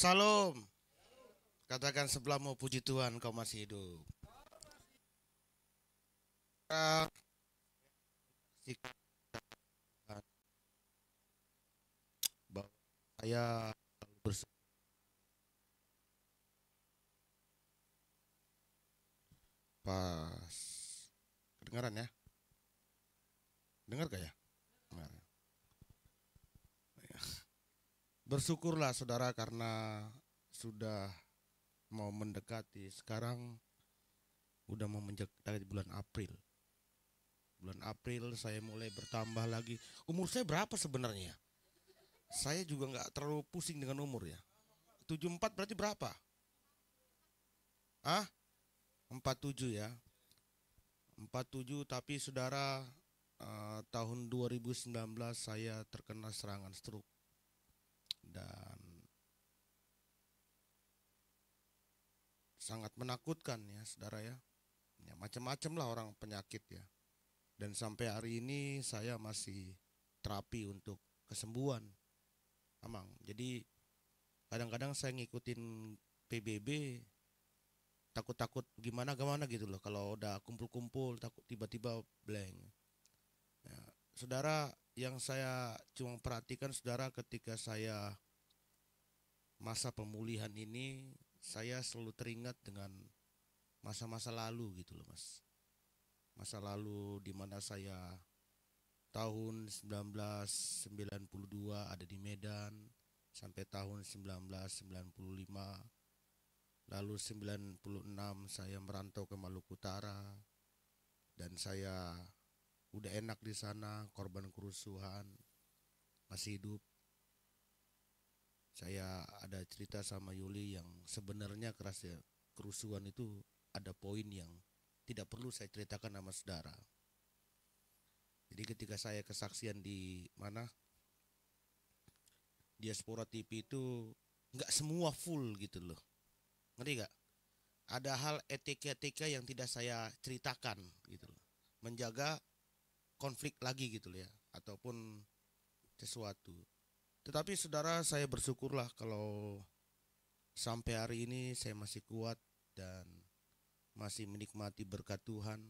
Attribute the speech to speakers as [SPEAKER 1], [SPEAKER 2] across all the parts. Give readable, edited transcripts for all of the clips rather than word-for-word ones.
[SPEAKER 1] Salam. Katakan sebelahmu puji Tuhan kau masih hidup. Ah, sikap bahwa saya selalu bersyukur. Pas kedengaran ya? Dengar gak ya? Dengar. Bersyukurlah saudara karena sudah mau mendekati. Sekarang udah mau mendekati bulan April. Bulan April saya mulai bertambah lagi. Umur saya berapa sebenarnya? Saya juga nggak terlalu pusing dengan umur ya. 74 berarti berapa? Ah, 47 ya. 47 tapi saudara tahun 2019 saya terkena serangan stroke dan sangat menakutkan ya saudara ya. Ya macam-macam lah orang penyakit ya. Dan sampai hari ini saya masih terapi untuk kesembuhan. Amang. Jadi kadang-kadang saya ngikutin PBB takut-takut gimana gitu loh kalau udah kumpul-kumpul takut tiba-tiba blank. Ya, saudara yang saya cuma perhatikan saudara ketika saya masa pemulihan ini saya selalu teringat dengan masa-masa lalu gitu loh mas. Masa lalu di mana saya tahun 1992 ada di Medan sampai tahun 1995. Lalu 96 saya merantau ke Maluku Utara dan saya udah enak di sana, korban kerusuhan, masih hidup. Saya ada cerita sama Yuli yang sebenarnya kerasnya kerusuhan itu ada poin yang tidak perlu saya ceritakan sama saudara. Jadi ketika saya kesaksian di mana Diaspora TV itu nggak semua full gitu loh. Ngerti gak? Ada hal etika-etika yang tidak saya ceritakan gitu loh. Menjaga konflik lagi gitu loh ya. Ataupun sesuatu. Tetapi saudara saya bersyukurlah kalau sampai hari ini saya masih kuat dan masih menikmati berkat Tuhan.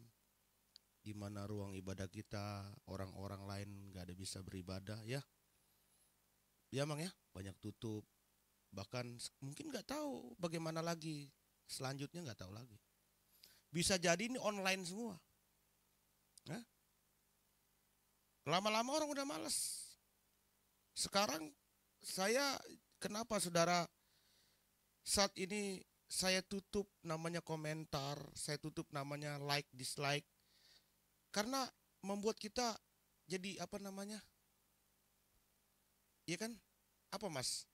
[SPEAKER 1] Di mana ruang ibadah kita orang-orang lain gak ada bisa beribadah ya. Ya emang ya banyak tutup. Bahkan mungkin gak tahu bagaimana lagi. Selanjutnya gak tahu lagi. Bisa jadi ini online semua. Hah? Lama-lama orang udah males. Sekarang saya kenapa saudara saat ini saya tutup namanya komentar, saya tutup namanya like dislike karena membuat kita jadi apa namanya? Ya kan? Apa Mas?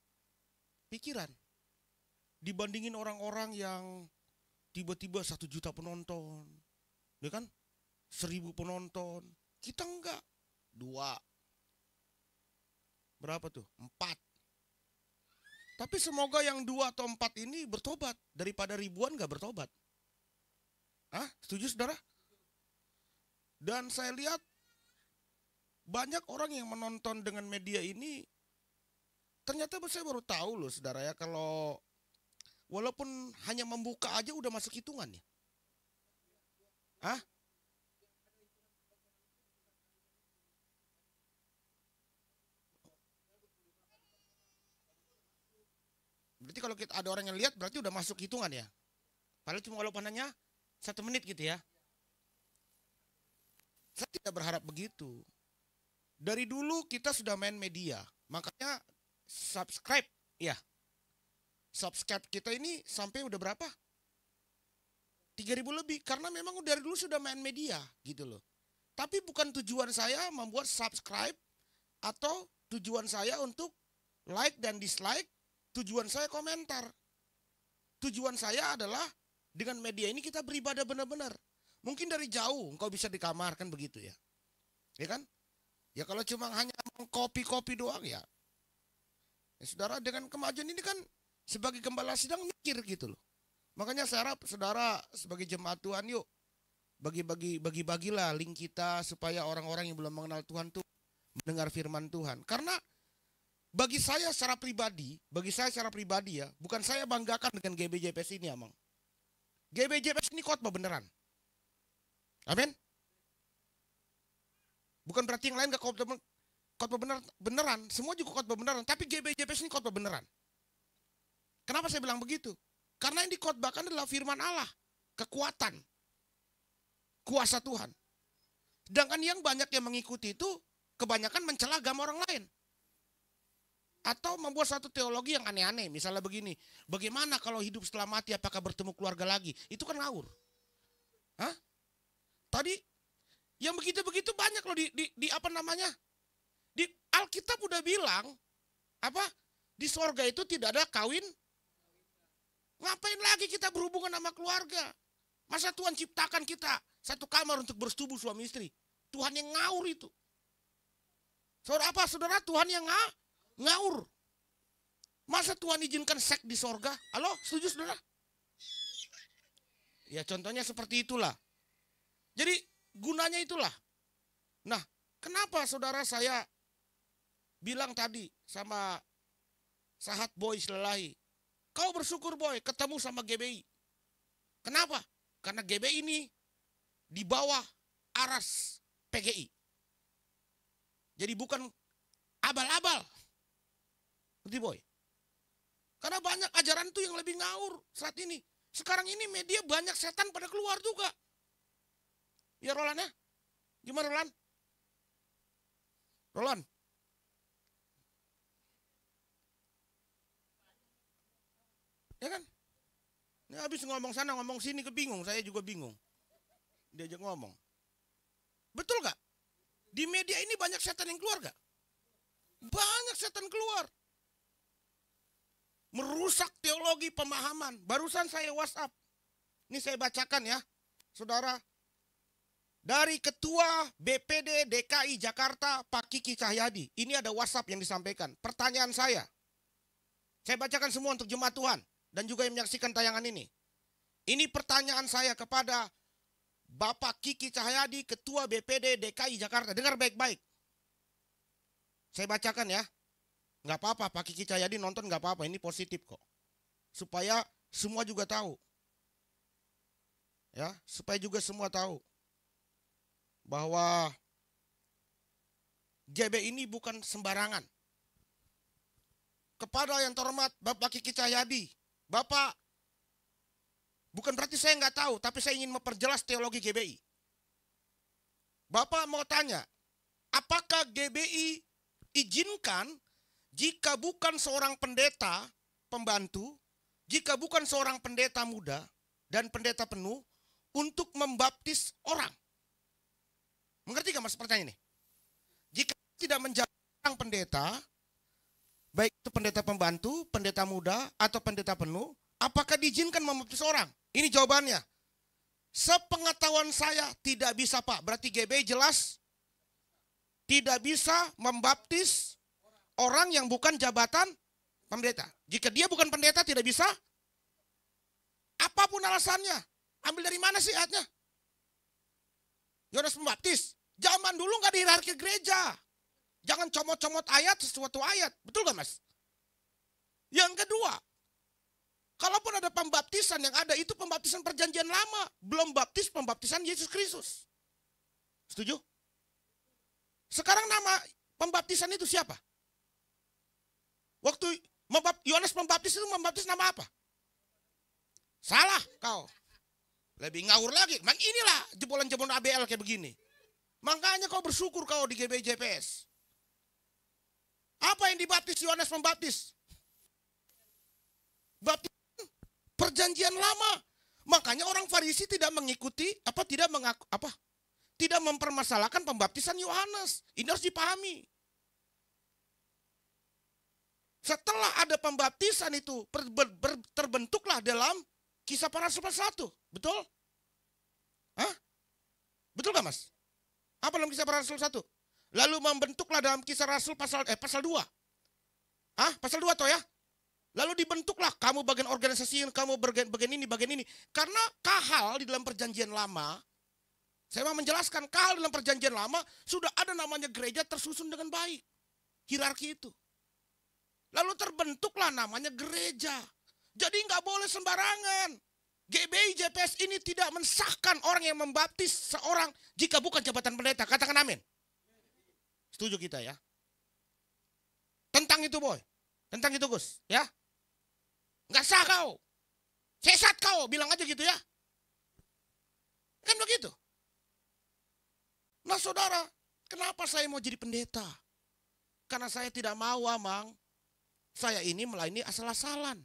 [SPEAKER 1] Pikiran. Dibandingin orang-orang yang tiba-tiba 1 juta penonton, ya kan? 1.000 penonton, kita enggak. 2. Berapa tuh? 4. Tapi semoga yang 2 atau 4 ini bertobat daripada ribuan gak bertobat. Hah? Setuju saudara? Dan saya lihat banyak orang yang menonton dengan media ini. Ternyata saya baru tahu loh saudara ya kalau walaupun hanya membuka aja udah masuk hitungan ya. Hah? Berarti kalau kita ada orang yang lihat berarti udah masuk hitungan ya. Padahal cuma walaupun hanya 1 menit gitu ya. Saya tidak berharap begitu. Dari dulu kita sudah main media. Makanya subscribe ya. Subscribe kita ini sampai udah berapa? 3.000 lebih karena memang dari dulu sudah main media gitu loh. Tapi bukan tujuan saya membuat subscribe atau tujuan saya untuk like dan dislike, tujuan saya komentar. Tujuan saya adalah dengan media ini kita beribadah benar-benar. Mungkin dari jauh engkau bisa di kamar kan begitu ya. Ya kan? Ya kalau cuma hanya kopi-kopi doang ya. Ya saudara dengan kemajuan ini kan sebagai gembala sidang mikir gitu loh. Makanya saya harap saudara sebagai jemaat Tuhan yuk bagi-bagilah link kita supaya orang-orang yang belum mengenal Tuhan tuh mendengar firman Tuhan. Karena Bagi saya secara pribadi ya, bukan saya banggakan dengan GBJPS ini, Amang. GBJPS ini khotbah beneran. Amin. Bukan berarti yang lain gak khotbah beneran, semua juga khotbah beneran, tapi GBJPS ini khotbah beneran. Kenapa saya bilang begitu? Karena yang dikhotbahkan adalah firman Allah, kekuatan, kuasa Tuhan. Sedangkan yang banyak yang mengikuti itu kebanyakan mencela agama orang lain. Atau membuat satu teologi yang aneh-aneh. Misalnya begini, bagaimana kalau hidup setelah mati apakah bertemu keluarga lagi? Itu kan ngawur. Hah? Tadi yang begitu-begitu banyak loh di apa namanya? Di Alkitab udah bilang apa? Di sorga itu tidak ada kawin. Ngapain lagi kita berhubungan sama keluarga? Masa Tuhan ciptakan kita satu kamar untuk bersetubuh suami istri? Tuhan yang ngawur itu. Saudara apa? Saudara, Tuhan yang ngawur. Masa Tuhan izinkan seks di sorga? Halo, setuju saudara? Ya contohnya seperti itulah. Jadi gunanya itulah. Nah, kenapa saudara saya bilang tadi sama Sahat Boy Selelahi, kau bersyukur Boy ketemu sama GBI. Kenapa? Karena GBI ini di bawah aras PGI. Jadi bukan abal-abal. Ngerti Boy? Karena banyak ajaran itu yang lebih ngawur saat ini. Sekarang ini media banyak setan pada keluar juga. Ya Roland ya? Gimana Roland? Roland? Ya kan? Ini habis ngomong sana ngomong sini kebingung. Saya juga bingung. Diajak ngomong. Betul gak? Di media ini banyak setan yang keluar gak? Banyak setan keluar. Merusak teologi pemahaman. Barusan saya WhatsApp. Ini saya bacakan ya. Saudara. Dari Ketua BPD DKI Jakarta Pak Kiki Cahyadi. Ini ada WhatsApp yang disampaikan. Pertanyaan saya. Saya bacakan semua untuk jemaat Tuhan. Dan juga yang menyaksikan tayangan ini. Ini pertanyaan saya kepada Bapak Kiki Cahyadi, Ketua BPD DKI Jakarta. Dengar baik-baik. Saya bacakan ya. Nggak apa-apa, Pak Kiki Cahyadi nonton nggak apa-apa. Ini positif kok. Supaya semua juga tahu. Ya, supaya juga semua tahu. Bahwa GB ini bukan sembarangan. Kepada yang terhormat Bapak Kiki Cahyadi. Bapak, bukan berarti saya nggak tahu, tapi saya ingin memperjelas teologi GBI. Bapak mau tanya, apakah GBI izinkan jika bukan seorang pendeta pembantu, jika bukan seorang pendeta muda dan pendeta penuh untuk membaptis orang? Mengerti gak mas pertanyaan ini? Jika tidak menjadi seorang pendeta, baik itu pendeta pembantu, pendeta muda, atau pendeta penuh, apakah diizinkan membaptis orang? Ini jawabannya. Sepengetahuan saya tidak bisa Pak. Berarti GBI jelas tidak bisa membaptis orang yang bukan jabatan pendeta. Jika dia bukan pendeta tidak bisa. Apapun alasannya. Ambil dari mana sih ayatnya? Yohanes Pembaptis. Zaman dulu nggak ada hierarki gereja. Jangan comot-comot ayat sesuatu ayat. Betul gak mas? Yang kedua. Kalaupun ada pembaptisan yang ada itu pembaptisan perjanjian lama. Belum baptis pembaptisan Yesus Kristus. Setuju? Sekarang nama pembaptisan itu siapa? Waktu Yohanes Pembaptis itu membaptis nama apa? Salah kau. Lebih ngawur lagi. Memang inilah jebolan-jebolan ABL kayak begini. Makanya kau bersyukur kau di GBJPS. Apa yang dibaptis Yohanes Pembaptis? Baptis perjanjian lama. Makanya orang Farisi tidak mengikuti tidak mempermasalahkan pembaptisan Yohanes. Ini harus dipahami. Setelah ada pembaptisan itu terbentuklah dalam Kisah Para Rasul pasal 1. Betul? Hah? Betul gak mas? Apa dalam Kisah Para Rasul 1? Lalu membentuklah dalam Kisah Rasul pasal 2. Hah? Pasal 2 toh ya? Lalu dibentuklah kamu bagian organisasi, kamu bagian ini. Karena kahal di dalam perjanjian lama, saya mau menjelaskan kahal dalam perjanjian lama, sudah ada namanya gereja tersusun dengan baik. Hierarki itu. terbentuklah namanya gereja. Jadi nggak boleh sembarangan. GBI JPS ini tidak mensahkan orang yang membaptis seorang jika bukan jabatan pendeta. Katakan amin. Setuju kita ya. Tentang itu boy. Tentang itu Gus. Ya. Nggak sah kau. Sesat kau. Bilang aja gitu ya. Kan begitu. Nah saudara. Kenapa saya mau jadi pendeta? Karena saya tidak mau amang. Saya ini melayani asal-asalan.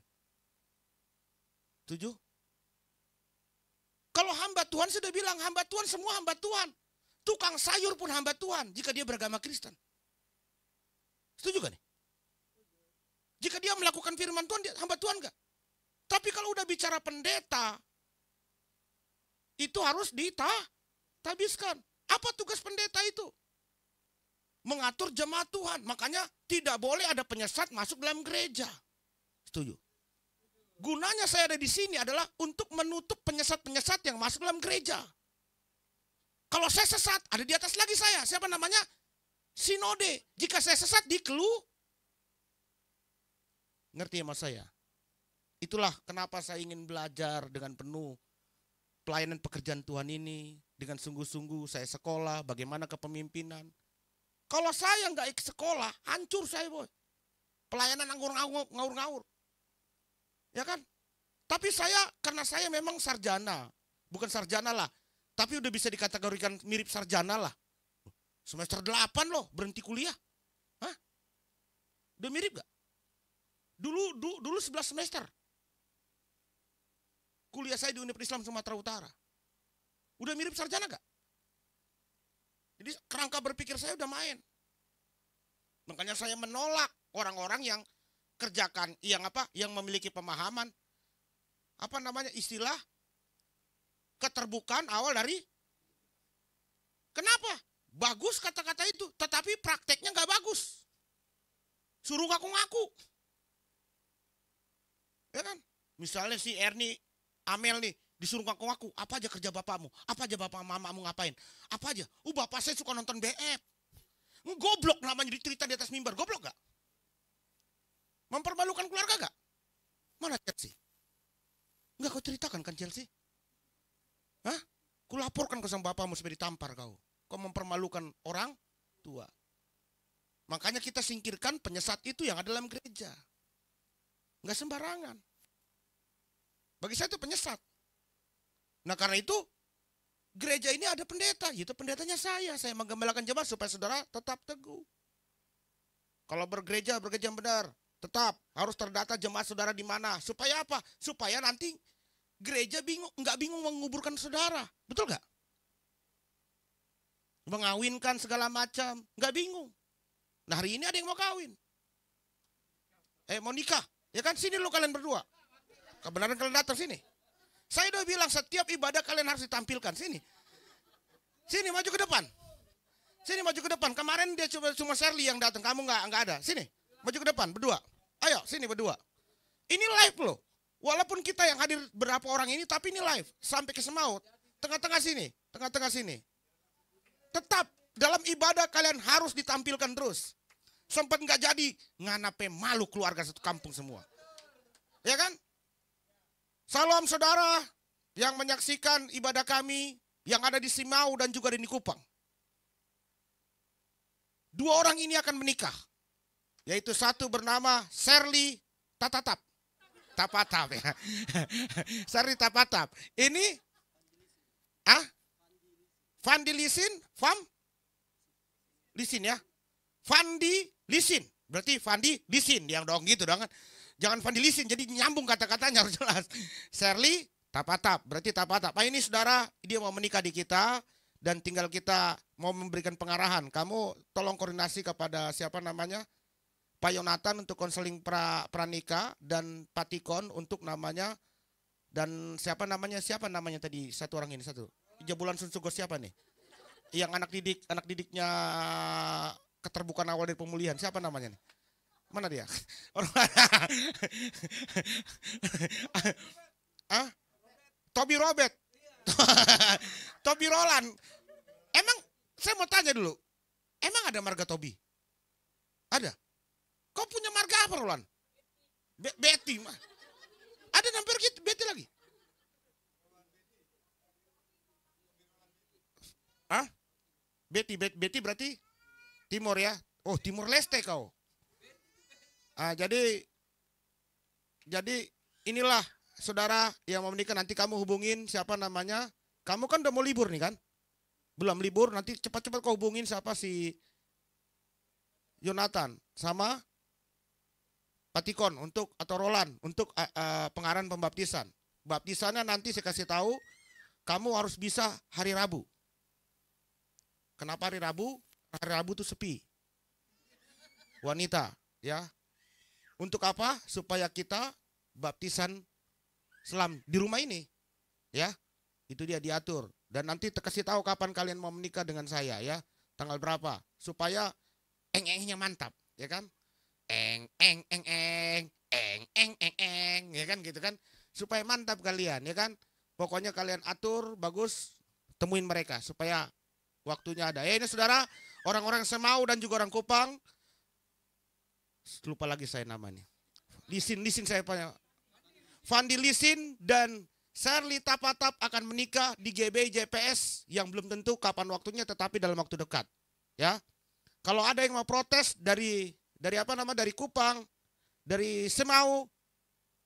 [SPEAKER 1] Setuju? Kalau hamba Tuhan sudah bilang, hamba Tuhan semua hamba Tuhan. Tukang sayur pun hamba Tuhan jika dia beragama Kristen. Setuju gak nih? Jika dia melakukan firman Tuhan, dia hamba Tuhan gak? Tapi kalau udah bicara pendeta, itu harus ditabiskan. Apa tugas pendeta itu? Mengatur jemaat Tuhan. Makanya tidak boleh ada penyesat masuk dalam gereja. Setuju? Gunanya saya ada di sini adalah untuk menutup penyesat-penyesat yang masuk dalam gereja. Kalau saya sesat, ada di atas lagi saya. Siapa namanya? Sinode. Jika saya sesat, ngerti ya mas saya? Itulah kenapa saya ingin belajar dengan penuh pelayanan pekerjaan Tuhan ini. Dengan sungguh-sungguh saya sekolah, bagaimana kepemimpinan. Kalau saya nggak ikut sekolah, hancur saya boy. Pelayanan ngawur-ngawur. Ya kan? Tapi karena saya memang sarjana. Bukan sarjana lah. Tapi udah bisa dikategorikan mirip sarjana lah. Semester 8 loh, berhenti kuliah. Hah? Udah mirip gak? Dulu 11 semester. Kuliah saya di Universitas Islam Sumatera Utara. Udah mirip sarjana gak? Jadi kerangka berpikir saya udah main. Makanya saya menolak orang-orang yang kerjakan yang memiliki pemahaman istilah keterbukaan awal dari kenapa? Bagus kata-kata itu, tetapi prakteknya nggak bagus. Suruh ngaku-ngaku. Ya kan? Misalnya si Erni Amel nih disuruh ngaku-ngaku, apa aja kerja bapakmu? Apa aja bapak mamamu ngapain? Apa aja? Bapak saya suka nonton BF. Goblok namanya dicerita di atas mimbar, goblok gak? Mempermalukan keluarga gak? Mana Chelsea? Enggak kau ceritakan kan Chelsea? Hah? Ku laporkan ke sang bapakmu supaya ditampar kau. Kau mempermalukan orang tua. Makanya kita singkirkan penyesat itu yang ada dalam gereja. Enggak sembarangan. Bagi saya itu penyesat. Nah karena itu gereja ini ada pendeta. Itu pendetanya saya. Saya menggembalakan jemaat supaya saudara tetap teguh. Kalau bergereja yang benar. Tetap harus terdata jemaat saudara di mana. Supaya apa? Supaya nanti gereja nggak bingung menguburkan saudara. Betul nggak? Mengawinkan segala macam. Nggak bingung. Nah hari ini ada yang mau kawin. Mau nikah. Ya kan sini lu kalian berdua. Kebenaran kalian datang sini. Saya udah bilang setiap ibadah kalian harus ditampilkan. Sini. Sini maju ke depan. Sini maju ke depan. Kemarin dia cuma Shirley yang datang. Kamu nggak ada. Sini. Maju ke depan berdua. Ayo sini berdua. Ini live loh. Walaupun kita yang hadir berapa orang ini, tapi ini live. Sampai ke Semaut. Tengah-tengah sini. Tengah-tengah sini. Tetap dalam ibadah kalian harus ditampilkan terus. Sempat nggak jadi, nganape malu keluarga satu kampung semua. Ya kan? Salam saudara yang menyaksikan ibadah kami yang ada di Simau dan juga di Nikupang. 2 orang ini akan menikah. Yaitu satu bernama Shirley Tapatap ya. Shirley Tapatap. Ini Fandi Lisin ya. Fandi Lisin. Berarti Fandi Lisin yang dong gitu dong kan. Jangan Fandi Lisin jadi nyambung kata-katanya harus jelas. Shirley Tapatap. Berarti Tapatap. Nah ini saudara dia mau menikah di kita dan tinggal kita mau memberikan pengarahan. Kamu tolong koordinasi kepada siapa namanya? Pak Yonatan untuk konseling pranikah dan Pak Tikon untuk namanya dan siapa namanya tadi satu orang ini satu Jabulan Sunsugo siapa nih yang anak didiknya keterbukaan awal dari pemulihan siapa namanya nih mana dia Toby Robert Toby Roland emang saya mau tanya dulu emang ada marga Toby ada. Kau punya marga apa, Roland? Betty mah. Ada nampir gitu, Betty lagi. Hah? Betty berarti Timur ya? Oh, Timur Leste kau. Jadi inilah saudara yang mau menikah, nanti kamu hubungin siapa namanya. Kamu kan udah mau libur nih kan? Belum libur, nanti cepat-cepat kau hubungin siapa, si Yonatan sama Patikon untuk, atau Roland untuk pengarahan pembaptisan. Baptisannya nanti saya kasih tahu, kamu harus bisa hari Rabu. Kenapa hari Rabu? Hari Rabu tuh sepi. Wanita, ya. Untuk apa? Supaya kita baptisan selam di rumah ini. Ya. Itu dia diatur. Dan nanti kasih tahu kapan kalian mau menikah dengan saya ya. Tanggal berapa. Supaya eng-engnya mantap, ya kan? Eng ya kan gitu kan. Supaya mantap kalian, ya kan? Pokoknya kalian atur bagus, temuin mereka supaya waktunya ada. Ini saudara, orang-orang Semau dan juga orang Kupang. Lupa lagi saya namanya. Lisin saya punya. Fandi Lisin dan Sherly Tapatap akan menikah di GBJPS yang belum tentu kapan waktunya, tetapi dalam waktu dekat. Ya. Kalau ada yang mau protes dari Kupang, dari Semau,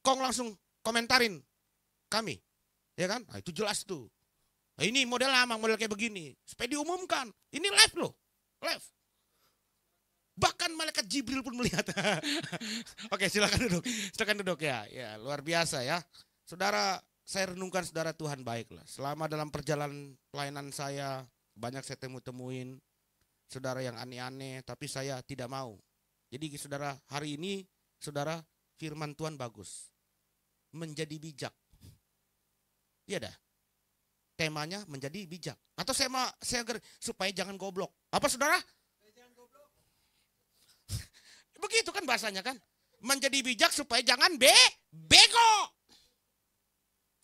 [SPEAKER 1] kong langsung komentarin kami. Ya kan? Nah, itu jelas tuh. Nah, ini model lama, model kayak begini. Supaya diumumkan. Ini live loh. Live. Bahkan malaikat Jibril pun melihat. Oke, silakan duduk. Silakan duduk ya. Ya, luar biasa ya. Saudara, saya renungkan saudara, Tuhan baiklah. Selama dalam perjalanan pelayanan saya, banyak saya temuin saudara yang aneh-aneh, tapi saya tidak mau. Jadi saudara, hari ini saudara, firman Tuhan bagus. Menjadi bijak. Iya dah. Temanya menjadi bijak. Atau saya supaya jangan goblok. Apa saudara? Begitu kan bahasanya kan. Menjadi bijak supaya jangan bego.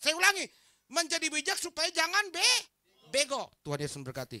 [SPEAKER 1] Saya ulangi. Menjadi bijak supaya jangan bego. Tuhan Yesus memberkati.